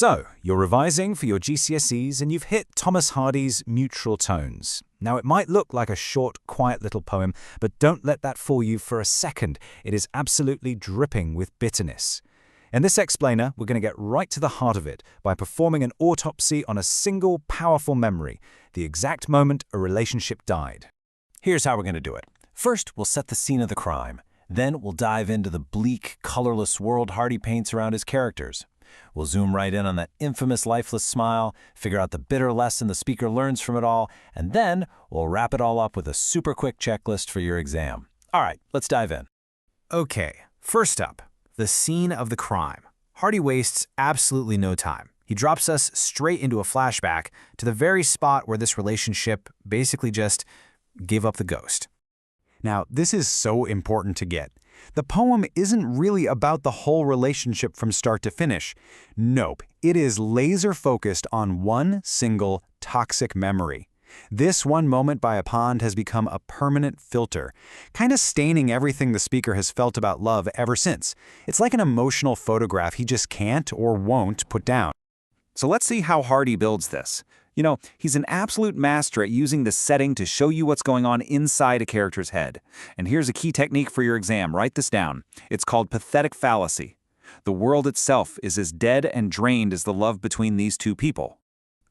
So, you're revising for your GCSEs and you've hit Thomas Hardy's Neutral Tones. Now, it might look like a short, quiet little poem, but don't let that fool you for a second. It is absolutely dripping with bitterness. In this explainer, we're going to get right to the heart of it by performing an autopsy on a single powerful memory, the exact moment a relationship died. Here's how we're going to do it. First, we'll set the scene of the crime. Then we'll dive into the bleak, colorless world Hardy paints around his characters. We'll zoom right in on that infamous lifeless smile, figure out the bitter lesson the speaker learns from it all, and then we'll wrap it all up with a super quick checklist for your exam. All right, let's dive in. Okay, first up, the scene of the crime. Hardy wastes absolutely no time. He drops us straight into a flashback to the very spot where this relationship basically just gave up the ghost. Now, this is so important to get. The poem isn't really about the whole relationship from start to finish. Nope, it is laser-focused on one single toxic memory. This one moment by a pond has become a permanent filter, kind of staining everything the speaker has felt about love ever since. It's like an emotional photograph he just can't or won't put down. So let's see how Hardy builds this. You know, he's an absolute master at using the setting to show you what's going on inside a character's head. And here's a key technique for your exam. Write this down. It's called pathetic fallacy. The world itself is as dead and drained as the love between these two people.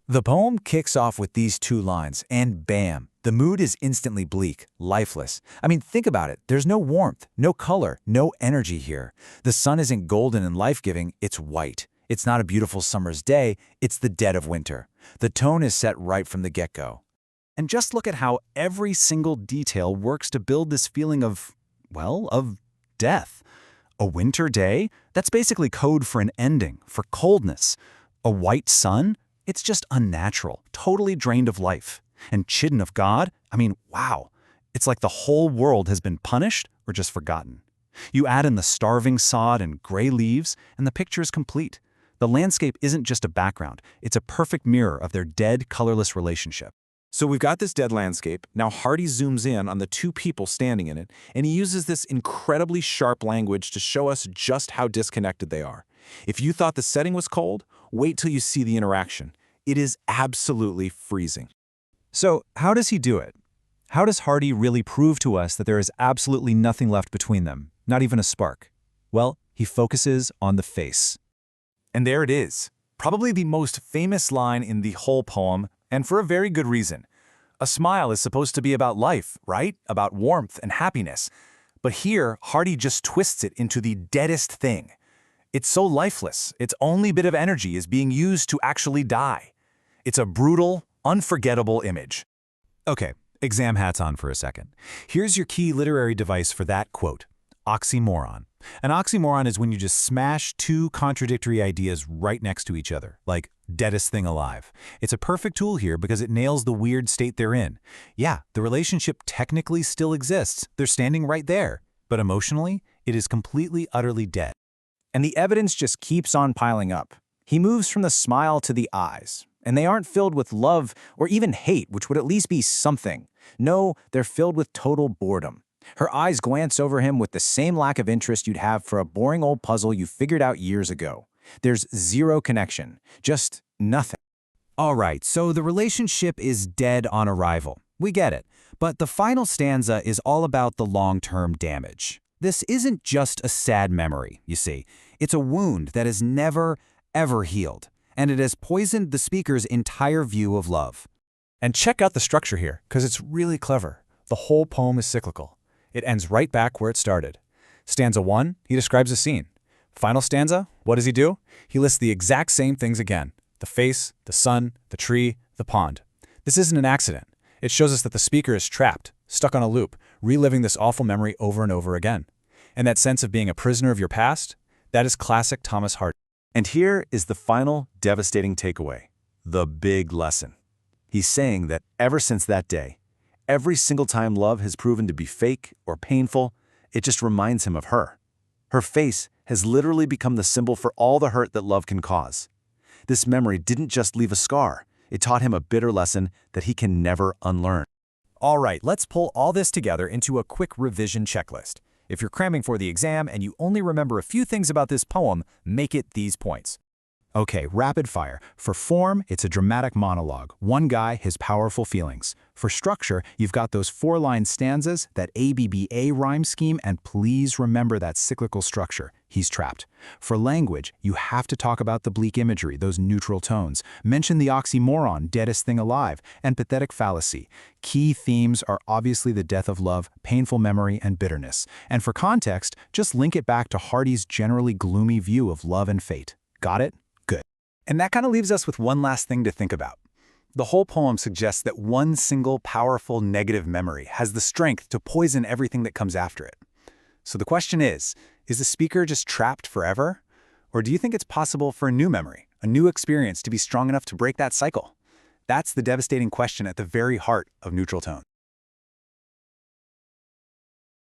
The poem kicks off with these two lines, and bam, the mood is instantly bleak, lifeless. I mean, think about it. There's no warmth, no color, no energy here. The sun isn't golden and life-giving, it's white. It's not a beautiful summer's day, it's the dead of winter. The tone is set right from the get-go. And just look at how every single detail works to build this feeling of, well, of death. A winter day? That's basically code for an ending, for coldness. A white sun? It's just unnatural, totally drained of life. And chidden of God? I mean, wow. It's like the whole world has been punished or just forgotten. You add in the starving sod and gray leaves, and the picture is complete. The landscape isn't just a background, it's a perfect mirror of their dead, colorless relationship. So we've got this dead landscape. Now Hardy zooms in on the two people standing in it, and he uses this incredibly sharp language to show us just how disconnected they are. If you thought the setting was cold, wait till you see the interaction. It is absolutely freezing. So, how does he do it? How does Hardy really prove to us that there is absolutely nothing left between them, not even a spark? Well, he focuses on the face. And there it is, probably the most famous line in the whole poem, and for a very good reason. A smile is supposed to be about life, right? About warmth and happiness. But here, Hardy just twists it into the deadest thing. It's so lifeless, its only bit of energy is being used to actually die. It's a brutal, unforgettable image. Okay, exam hats on for a second. Here's your key literary device for that quote. Oxymoron. An oxymoron is when you just smash two contradictory ideas right next to each other, like deadest thing alive. It's a perfect tool here because it nails the weird state they're in. Yeah, the relationship technically still exists. They're standing right there. But emotionally, it is completely, utterly dead. And the evidence just keeps on piling up. He moves from the smile to the eyes, and they aren't filled with love or even hate, which would at least be something. No, they're filled with total boredom. Her eyes glance over him with the same lack of interest you'd have for a boring old puzzle you figured out years ago. There's zero connection, just nothing. All right, so the relationship is dead on arrival. We get it. But the final stanza is all about the long-term damage. This isn't just a sad memory, you see. It's a wound that is never, ever healed. And it has poisoned the speaker's entire view of love. And check out the structure here, because it's really clever. The whole poem is cyclical. It ends right back where it started. Stanza 1, he describes a scene. Final stanza, what does he do? He lists the exact same things again. The face, the sun, the tree, the pond. This isn't an accident. It shows us that the speaker is trapped, stuck on a loop, reliving this awful memory over and over again. And that sense of being a prisoner of your past, that is classic Thomas Hardy. And here is the final devastating takeaway, the big lesson. He's saying that ever since that day, every single time love has proven to be fake or painful, it just reminds him of her. Her face has literally become the symbol for all the hurt that love can cause. This memory didn't just leave a scar, it taught him a bitter lesson that he can never unlearn. All right, let's pull all this together into a quick revision checklist. If you're cramming for the exam and you only remember a few things about this poem, make it these points. Okay, rapid fire. For form, it's a dramatic monologue. One guy, his powerful feelings. For structure, you've got those 4-line stanzas, that ABBA rhyme scheme, and please remember that cyclical structure. He's trapped. For language, you have to talk about the bleak imagery, those neutral tones. Mention the oxymoron, deadest thing alive, and pathetic fallacy. Key themes are obviously the death of love, painful memory, and bitterness. And for context, just link it back to Hardy's generally gloomy view of love and fate. Got it? Good. And that kind of leaves us with one last thing to think about. The whole poem suggests that one single powerful negative memory has the strength to poison everything that comes after it. So the question is the speaker just trapped forever? Or do you think it's possible for a new memory, a new experience to be strong enough to break that cycle? That's the devastating question at the very heart of neutral tone.